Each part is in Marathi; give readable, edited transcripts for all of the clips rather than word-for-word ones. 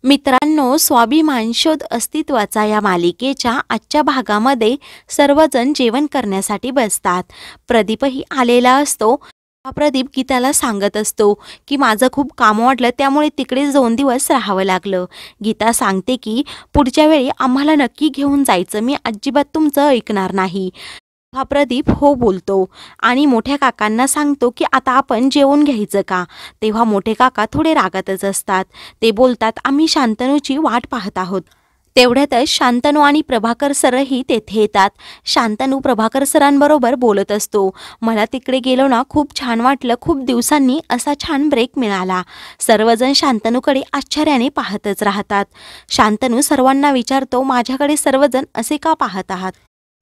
मित्रांनो, स्वाभिमान शोध अस्तित्वाचा या मालिकेच्या आजच्या भागामध्ये सर्वजण जेवण करण्यासाठी बसतात. प्रदीपही आलेला असतो. हा प्रदीप गीताला सांगत असतो की माझं खूप काम वाढलं, त्यामुळे तिकडे 2 दिवस राहावं लागलं. गीता सांगते की पुढच्या वेळी आम्हाला नक्की घेऊन जायचं, मी अजिबात तुमचं ऐकणार नाही. हा प्रदीप हो बोलतो आणि मोठ्या काकांना सांगतो की आता आपण जेवून घ्यायचं का. तेव्हा मोठे काका थोडे रागातच असतात. ते बोलतात, आम्ही शांतनूची वाट पाहत आहोत. तेवढ्यातच शांतनू आणि प्रभाकर सरही तेथे येतात. शांतनू प्रभाकर सरांबरोबर बोलत असतो. मला तिकडे गेलो ना खूप छान वाटलं, खूप दिवसांनी असा छान ब्रेक मिळाला. सर्वजण शांतनूकडे आश्चर्याने पाहतच राहतात. शांतनू सर्वांना विचारतो, माझ्याकडे सर्वजण असे का पाहत आहात?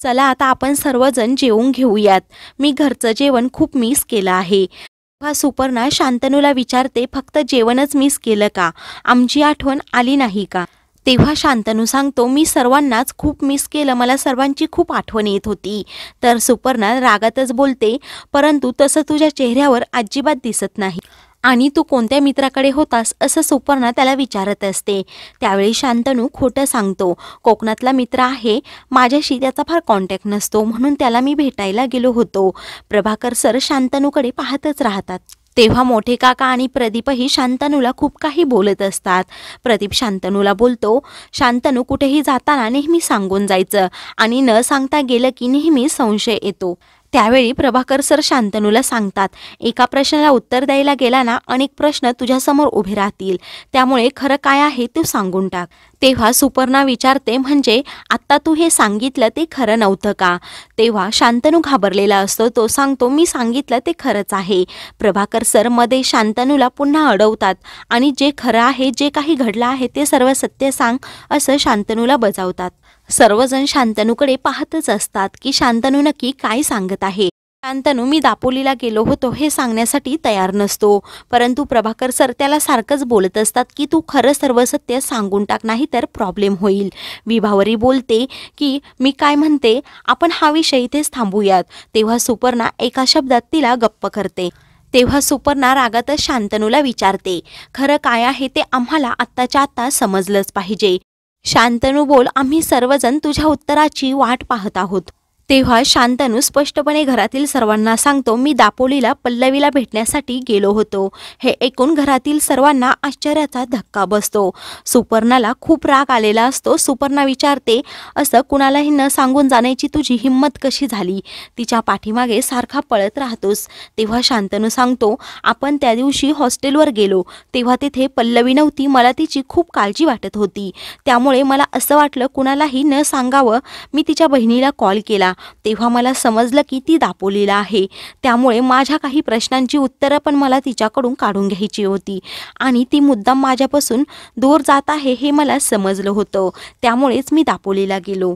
चला आता आपण सर्वजण जेवून घेऊयात, मी घरचं जेवण खूप मिस केलं आहे. तेव्हा सुपर्णा शांतनूला विचारते, फक्त जेवणच मिस केलं का, आमची आठवण आली नाही का? तेव्हा शांतनू सांगतो, मी सर्वांनाच खूप मिस केलं, मला सर्वांची खूप आठवण येत होती. तर सुपर्णा रागातच बोलते, परंतु तसं तुझ्या चेहऱ्यावर अजिबात दिसत नाही. आणि तू कोणत्या मित्राकडे होतास असं सुपर्णा त्याला विचारत असते. त्यावेळी शांतनू खोटं सांगतो, कोकणातला मित्र आहे, माझ्याशी त्याचा फार कॉन्टॅक्ट नसतो, म्हणून त्याला मी भेटायला गेलो होतो. प्रभाकर सर शांतनूकडे पाहतच राहतात. तेव्हा मोठे काका आणि प्रदीपही शांतनूला खूप काही बोलत असतात. प्रदीप शांतनूला बोलतो, शांतनू कुठेही जाताना नेहमी सांगून जायचं आणि न सांगता गेलं की नेहमी संशय येतो. त्यावेळी प्रभाकर सर शांतनूला सांगतात, एका प्रश्नाला उत्तर द्यायला गेला ना अनेक प्रश्न तुझ्यासमोर उभे राहतील, त्यामुळे खरं काय आहे तू सांगून टाक. तेव्हा सुपर्णा विचारते, म्हणजे आत्ता तू हे सांगितलं ते खरं नव्हतं का? तेव्हा शांतनू घाबरलेला असतो. तो सांगतो, मी सांगितलं ते खरंच आहे. प्रभाकर सर मध्ये शांतनूला पुन्हा अडवतात आणि जे खरं आहे, जे काही घडलं आहे ते सर्व सत्य सांग असं शांतनूला बजावतात. सर्वजण शांतनूकडे पाहतच असतात की शांतनू नक्की काय सांगत आहे. शांतनू मी दापोलीला गेलो होतो हे सांगण्यासाठी तयार नसतो, परंतु प्रभाकर सर त्याला सारखंच बोलत असतात की तू खरं सर्व सत्य सांगून टाक, नाही तर प्रॉब्लेम होईल. विभावरी बोलते की मी काय म्हणते, आपण हा विषय इथेच थांबूयात. तेव्हा सुपर्णा एका शब्दात तिला गप्प करते. तेव्हा सुपर्णा रागातच शांतनूला विचारते, खरं काय आहे ते आम्हाला आत्ताच्या आत्ता समजलंच पाहिजे. शांतनू बोल, आम्ही सर्वजण तुझ्या उत्तराची वाट पाहत आहोत. तेव्हा शांतनू स्पष्टपणे घरातील सर्वांना सांगतो, मी दापोलीला पल्लवीला भेटण्यासाठी गेलो होतो. हे ऐकून घरातील सर्वांना आश्चर्याचा धक्का बसतो. सुपर्णाला खूप राग आलेला असतो. सुपर्णा विचारते, असं कुणालाही न सांगून जाण्याची तुझी हिंमत कशी झाली? तिच्या पाठीमागे सारखा पळत राहतोस. तेव्हा शांतनू सांगतो, आपण त्या दिवशी हॉस्टेलवर गेलो तेव्हा तिथे पल्लवी नव्हती, मला तिची खूप काळजी वाटत होती, त्यामुळे मला असं वाटलं कुणालाही न सांगावं. मी तिच्या बहिणीला कॉल केला, तेव्हा मला समजलं की ती दापोलीला आहे, त्यामुळे माझ्या काही प्रश्नांची उत्तरं पण मला तिच्याकडून काढून घ्यायची होती आणि ती मुद्दाम माझ्यापासून दूर जात आहे हे मला समजलं होतं, त्यामुळेच मी दापोलीला गेलो.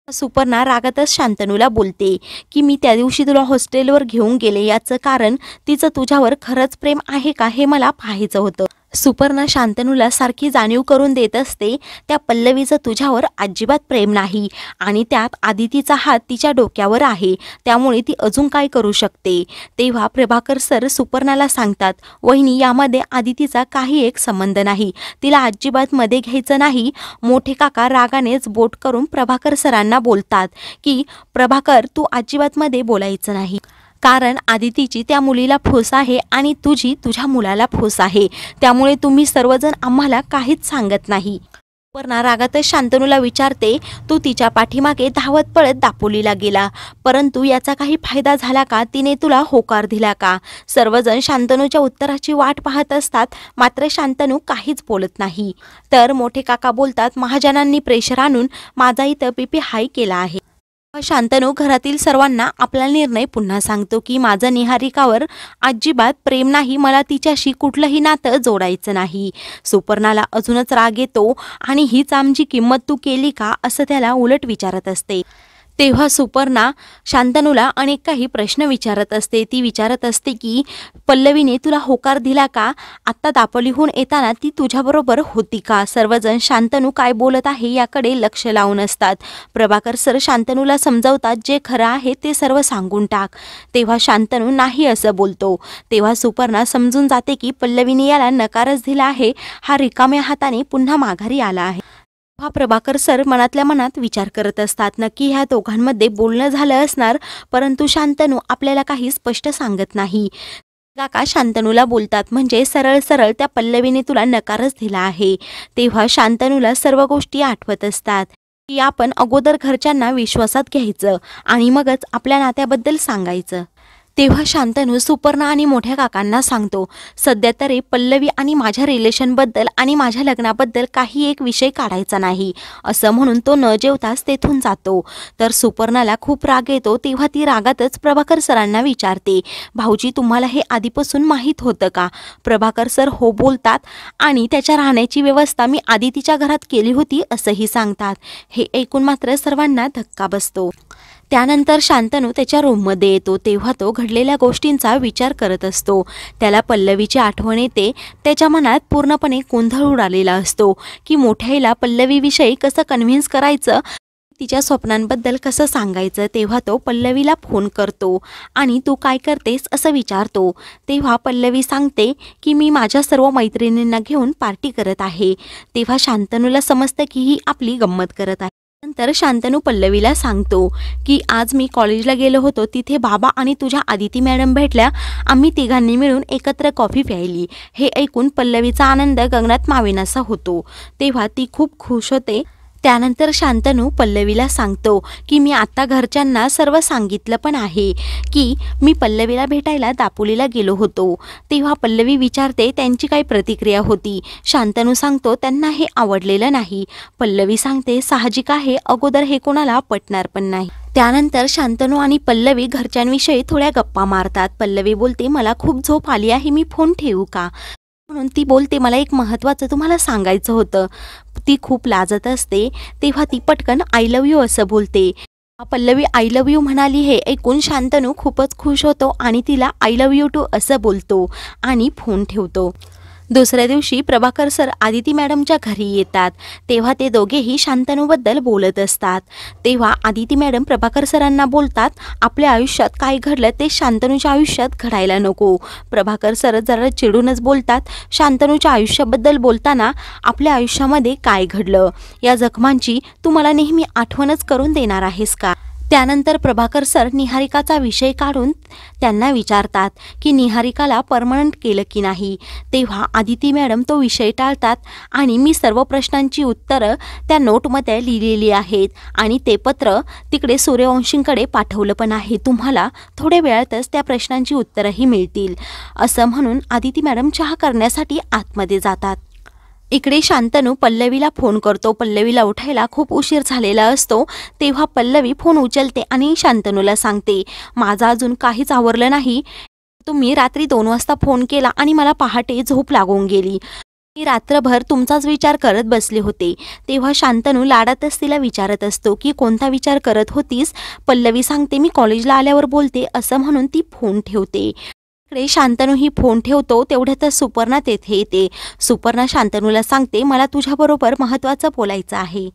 सुपर्णा रागातच शांतनूला बोलते की मी त्या दिवशी तुला हॉस्टेलवर घेऊन गेले याचं कारण तिचं तुझ्यावर खरंच प्रेम आहे का हे मला पाहायचं होतं. सुपर्णा शांतनूला सारखी जाणीव करून देत असते, त्या पल्लवीचं तुझ्यावर अजिबात प्रेम नाही आणि त्यात आदितीचा हात तिच्या डोक्यावर आहे, त्यामुळे ती अजून काय करू शकते. तेव्हा प्रभाकर सर सुपर्णाला सांगतात, वहिनी यामध्ये आदितीचा काही एक संबंध नाही, तिला अजिबात मध्ये घ्यायचं नाही. मोठे काका रागानेच बोट करून प्रभाकर सरांना बोलतात की प्रभाकर तू अजिबात मध्ये बोलायचं नाही, कारण आदितीची त्या मुलीला फूस आहे आणि तुझी तुझ्या मुलाला फूस आहे, त्यामुळे तुम्ही सर्वजण आम्हाला काहीच सांगत नाही. सुपर्णा रागातच शांतनूला विचारते, तू तिच्या पाठीमागे धावत पळत दापोलीला गेला, परंतु याचा काही फायदा झाला का? तिने तुला होकार दिला का? सर्वजण शांतनूच्या उत्तराची वाट पाहत असतात, मात्र शांतनू काहीच बोलत नाही. तर मोठे काका बोलतात, महाजनांनी प्रेशर आणून माझा इथं बीपी हाय केला आहे. शांतनू घरातील सर्वांना आपला निर्णय पुन्हा सांगतो की माझं निहारिकावर अजिबात प्रेम नाही, मला तिच्याशी कुठलंही नातं जोडायचं नाही. सुपर्णाला अजूनच राग येतो आणि हीच आमची किंमत तू केली का असं त्याला उलट विचारत असते. तेव्हा सुपर्णा शांतनूला अनेक काही प्रश्न विचारत असते. ती विचारत असते की पल्लवीने तुला होकार दिला का? आत्ता दापोलीहून येताना ती तुझ्याबरोबर होती का? सर्वजण शांतनू काय बोलत आहे याकडे लक्ष लावून असतात. प्रभाकर सर शांतनूला समजावतात, जे खरं आहे ते सर्व सांगून टाक. तेव्हा शांतनू नाही असं बोलतो. तेव्हा सुपर्णा समजून जाते की पल्लवीने याला नकारच दिला आहे. हा रिकाम्या हाताने पुन्हा माघारी आला आहे. हा प्रभाकर सर मनातल्या मनात विचार करत असतात, नक्की ह्या दोघांमध्ये बोलणं झालं असणार, परंतु शांतनू आपल्याला काही स्पष्ट सांगत नाही. काका शांतनूला बोलतात, म्हणजे सरळ सरळ त्या पल्लवीने तुला नकारच दिला आहे. तेव्हा शांतनूला सर्व गोष्टी आठवत असतात की आपण अगोदर घरच्यांना विश्वासात घ्यायचं आणि मगच आपल्या नात्याबद्दल सांगायचं. तेव्हा शांतनू सुपर्णा आणि मोठ्या काकांना सांगतो, सध्या तरी पल्लवी आणि माझ्या रिलेशनबद्दल आणि माझ्या लग्नाबद्दल काही एक विषय काढायचा नाही, असं म्हणून तो न जेवताच तेथून जातो. तर सुपर्णाला खूप राग येतो. तेव्हा ती रागातच प्रभाकर सरांना विचारते, भाऊजी तुम्हाला हे आधीपासून माहीत होतं का? प्रभाकर सर हो बोलतात आणि त्याच्या राहण्याची व्यवस्था मी आधी तिच्या घरात केली होती असंही सांगतात. हे ऐकून मात्र सर्वांना धक्का बसतो. त्यानंतर शांतनू त्याच्या रूममध्ये येतो. तेव्हा तो घडलेल्या गोष्टींचा विचार करत असतो. त्याला पल्लवीची आठवण येते. त्याच्या मनात पूर्णपणे गोंधळ उडालेला असतो की मोठ्याईला पल्लवीविषयी कसं कन्व्हिन्स करायचं, तिच्या स्वप्नांबद्दल कसं सांगायचं. तेव्हा तो पल्लवीला फोन करतो आणि तू काय करतेस असं विचारतो. तेव्हा पल्लवी सांगते की मी माझ्या सर्व मैत्रिणींना घेऊन पार्टी करत आहे. तेव्हा शांतनूला समजतं की ही आपली गंमत करत आहे. नंतर शांतनू पल्लवीला सांगतो की आज मी कॉलेजला गेलो होतो, तिथे बाबा आणि तुझ्या आदिती मॅडम भेटल्या. आम्ही तिघांनी मिळून एकत्र कॉफी प्यायली. हे ऐकून पल्लवीचा आनंद गगनात मावेनासा होतो. तेव्हा ती खूप खुश होते. त्यानंतर शांतनू पल्लवीला सांगतो की मी आत्ता घरच्यांना सर्व सांगितलं पण आहे की मी पल्लवीला भेटायला दापोलीला गेलो होतो. तेव्हा पल्लवी विचारते त्यांची काय प्रतिक्रिया होती. शांतनू सांगतो त्यांना हे आवडलेलं नाही. पल्लवी सांगते साहजिक आहे, अगोदर हे कोणाला पटणार पण नाही. त्यानंतर शांतनू आणि पल्लवी घरच्यांविषयी थोड्या गप्पा मारतात. पल्लवी बोलते मला खूप झोप आली आहे, मी फोन ठेवू का? म्हणून ती बोलते मला एक महत्त्वाचं तुम्हाला सांगायचं होतं. ती खूप लाजत असते. तेव्हा ती पटकन आय लव्ह यू असं बोलते. पल्लवी आय लव्ह यू म्हणाली हे ऐकून शांतनू खूपच खुश होतो आणि तिला आय लव्ह यू टू असं बोलतो आणि फोन ठेवतो. दुसऱ्या दिवशी प्रभाकर सर आदिती मॅडमच्या घरी येतात. तेव्हा ते दोघेही शांतनूबद्दल बोलत असतात. तेव्हा आदिती मॅडम प्रभाकर सरांना बोलतात, आपल्या आयुष्यात काय घडलं ते शांतनूच्या आयुष्यात घडायला नको. प्रभाकर सर जरा चिडूनच बोलतात, शांतनूच्या आयुष्याबद्दल बोलताना आपल्या आयुष्यामध्ये काय घडलं, या जखमांची तू मला नेहमी आठवणच करून देणार आहेस का? त्यानंतर प्रभाकर सर निहारिकाचा विषय काढून त्यांना विचारतात की निहारिकाला परमनंट केलं की नाही. तेव्हा आदिती मॅडम तो विषय टाळतात आणि मी सर्व प्रश्नांची उत्तरं त्या नोटमध्ये लिहिलेली आहेत आणि ते पत्र तिकडे सूर्यवंशींकडे पाठवलं पण आहे. तुम्हाला थोड्या वेळातच त्या प्रश्नांची उत्तरंही मिळतील, असं म्हणून आदिती मॅडम चहा करण्यासाठी आतमध्ये जातात. इकडे शांतनू पल्लवीला फोन करतो. पल्लवीला उठायला खूप उशीर झालेला असतो. तेव्हा पल्लवी फोन उचलते आणि शांतनूला सांगते, माझं अजून काहीच आवरलं नाही. तुम्ही रात्री 2 वाजता फोन केला आणि मला पहाटे झोप लागून गेली. मी रात्रभर तुमचाच विचार करत बसले होते. तेव्हा शांतनू लाडातच तिला विचारत असतो की कोणता विचार करत होतीस? पल्लवी सांगते मी कॉलेजला आल्यावर बोलते, असं म्हणून ती फोन ठेवते. इकडे शांतनू ही फोन ठेवतो. तेवढ्यातच सुपर्णा तेथे येते. सुपर्णा शांतनूला सांगते मला तुझ्याबरोबर महत्त्वाचं बोलायचं आहे,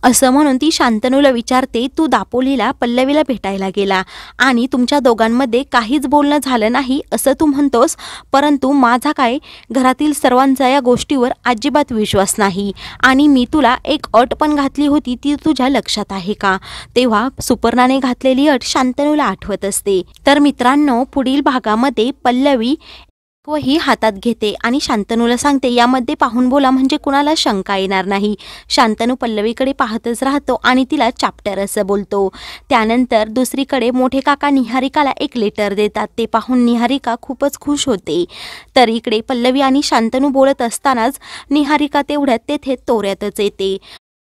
असं म्हणून ती शांतनूला विचारते, तू दापोलीला पल्लवीला भेटायला गेला आणि तुमच्या दोघांमध्ये काहीच बोलणं झालं नाही असं तू म्हणतोस, परंतु माझा काय घरातील सर्वांचा या गोष्टीवर अजिबात विश्वास नाही आणि मी तुला एक अट पण घातली होती, ती तुझ्या लक्षात आहे का? तेव्हा सुपर्णाने घातलेली अट शांतनूला आठवत असते. तर मित्रांनो, पुढील भागामध्ये पल्लवी वही हातात घेते आणि शांतनूला सांगते यामध्ये पाहून बोला, म्हणजे कुणाला शंका येणार नाही. शांतनू पल्लवीकडे पाहतच राहतो आणि तिला चॅप्टर असं बोलतो. त्यानंतर दुसरीकडे मोठे काका निहारिकाला एक लेटर देतात. ते पाहून निहारिका खूपच खुश होते. तर इकडे पल्लवी आणि शांतनू बोलत असतानाच निहारिका तेवढ्यात तेथे तोऱ्यातच येते.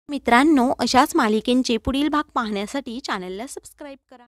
मित्रांनो, अशाच मालिकेंचे पुढील भाग पाहण्यासाठी चॅनलला सबस्क्राईब करा.